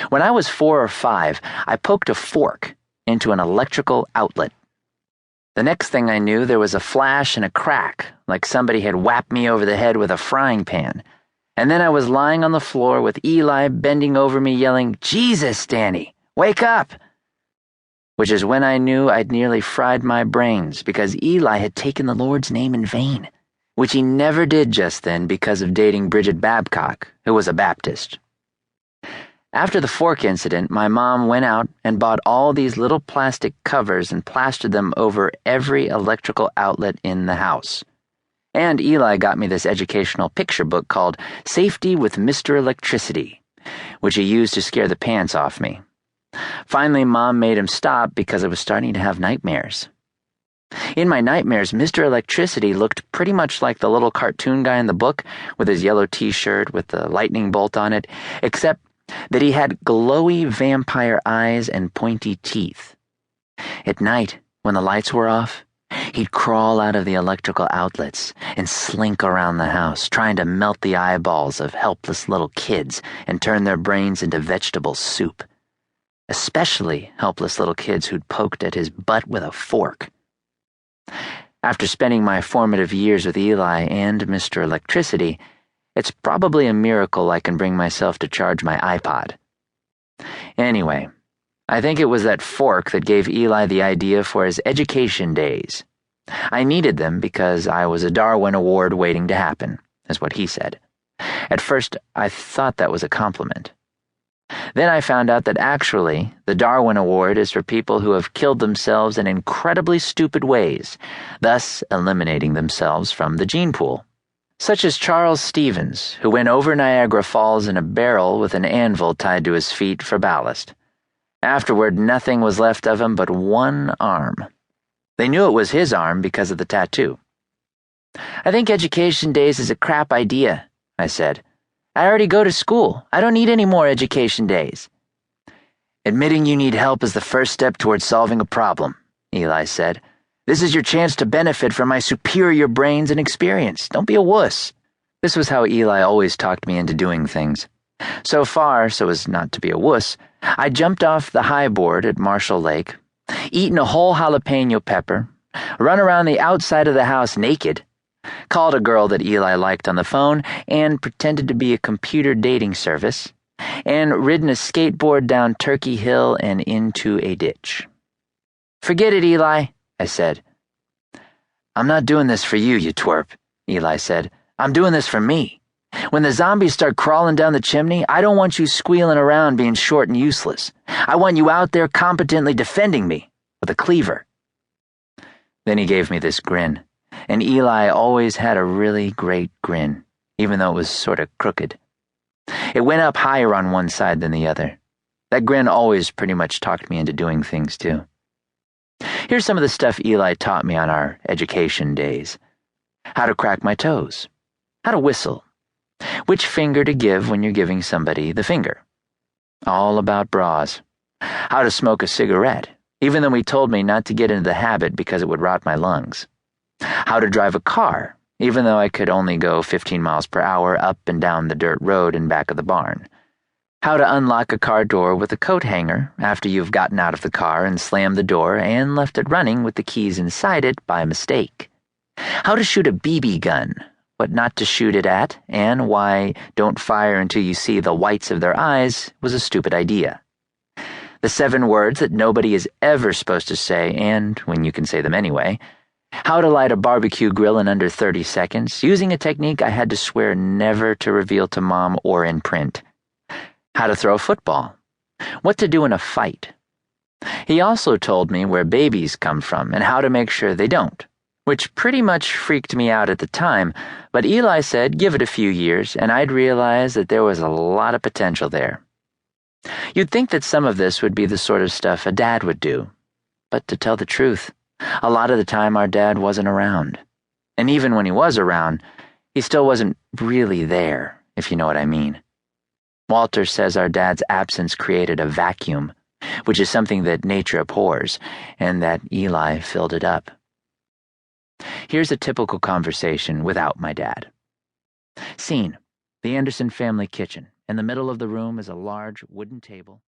When I was 4 or 5, I poked a fork into an electrical outlet. The next thing I knew, there was a flash and a crack, like somebody had whapped me over the head with a frying pan. And then I was lying on the floor with Eli bending over me yelling, "Jesus, Danny, wake up!" Which is when I knew I'd nearly fried my brains because Eli had taken the Lord's name in vain, which he never did just then because of dating Bridget Babcock, who was a Baptist. After the fork incident, my mom went out and bought all these little plastic covers and plastered them over every electrical outlet in the house. And Eli got me this educational picture book called Safety with Mr. Electricity, which he used to scare the pants off me. Finally, Mom made him stop because I was starting to have nightmares. In my nightmares, Mr. Electricity looked pretty much like the little cartoon guy in the book with his yellow t-shirt with the lightning bolt on it, except that he had glowy vampire eyes and pointy teeth. At night, when the lights were off, he'd crawl out of the electrical outlets and slink around the house, trying to melt the eyeballs of helpless little kids and turn their brains into vegetable soup. Especially helpless little kids who'd poked at his butt with a fork. After spending my formative years with Eli and Mr. Electricity, it's probably a miracle I can bring myself to charge my iPod. Anyway, I think it was that fork that gave Eli the idea for his education days. I needed them because I was a Darwin Award waiting to happen, is what he said. At first, I thought that was a compliment. Then I found out that actually, the Darwin Award is for people who have killed themselves in incredibly stupid ways, thus eliminating themselves from the gene pool. Such as Charles Stevens, who went over Niagara Falls in a barrel with an anvil tied to his feet for ballast. Afterward, nothing was left of him but one arm. They knew it was his arm because of the tattoo. "I think education days is a crap idea," I said. "I already go to school. I don't need any more education days." "Admitting you need help is the first step towards solving a problem," Eli said. "This is your chance to benefit from my superior brains and experience. Don't be a wuss." This was how Eli always talked me into doing things. So far, so as not to be a wuss, I jumped off the high board at Marshall Lake, eaten a whole jalapeno pepper, run around the outside of the house naked, called a girl that Eli liked on the phone and pretended to be a computer dating service, and ridden a skateboard down Turkey Hill and into a ditch. "Forget it, Eli," I said. "I'm not doing this for you, you twerp," Eli said. "I'm doing this for me. When the zombies start crawling down the chimney, I don't want you squealing around being short and useless. I want you out there competently defending me with a cleaver." Then he gave me this grin, and Eli always had a really great grin, even though it was sort of crooked. It went up higher on one side than the other. That grin always pretty much talked me into doing things, too. Here's some of the stuff Eli taught me on our education days. How to crack my toes. How to whistle. Which finger to give when you're giving somebody the finger. All about bras. How to smoke a cigarette, even though he told me not to get into the habit because it would rot my lungs. How to drive a car, even though I could only go 15 miles per hour up and down the dirt road in back of the barn. How to unlock a car door with a coat hanger after you've gotten out of the car and slammed the door and left it running with the keys inside it by mistake. How to shoot a BB gun, what not to shoot it at, and why don't fire until you see the whites of their eyes was a stupid idea. The 7 words that nobody is ever supposed to say, and when you can say them anyway. How to light a barbecue grill in under 30 seconds, using a technique I had to swear never to reveal to Mom or in print. How to throw a football. What to do in a fight. He also told me where babies come from and how to make sure they don't, which pretty much freaked me out at the time, but Eli said give it a few years and I'd realize that there was a lot of potential there. You'd think that some of this would be the sort of stuff a dad would do, but to tell the truth, a lot of the time our dad wasn't around. And even when he was around, he still wasn't really there, if you know what I mean. Walter says our dad's absence created a vacuum, which is something that nature abhors, and that Eli filled it up. Here's a typical conversation without my dad. Scene: the Anderson family kitchen. In the middle of the room is a large wooden table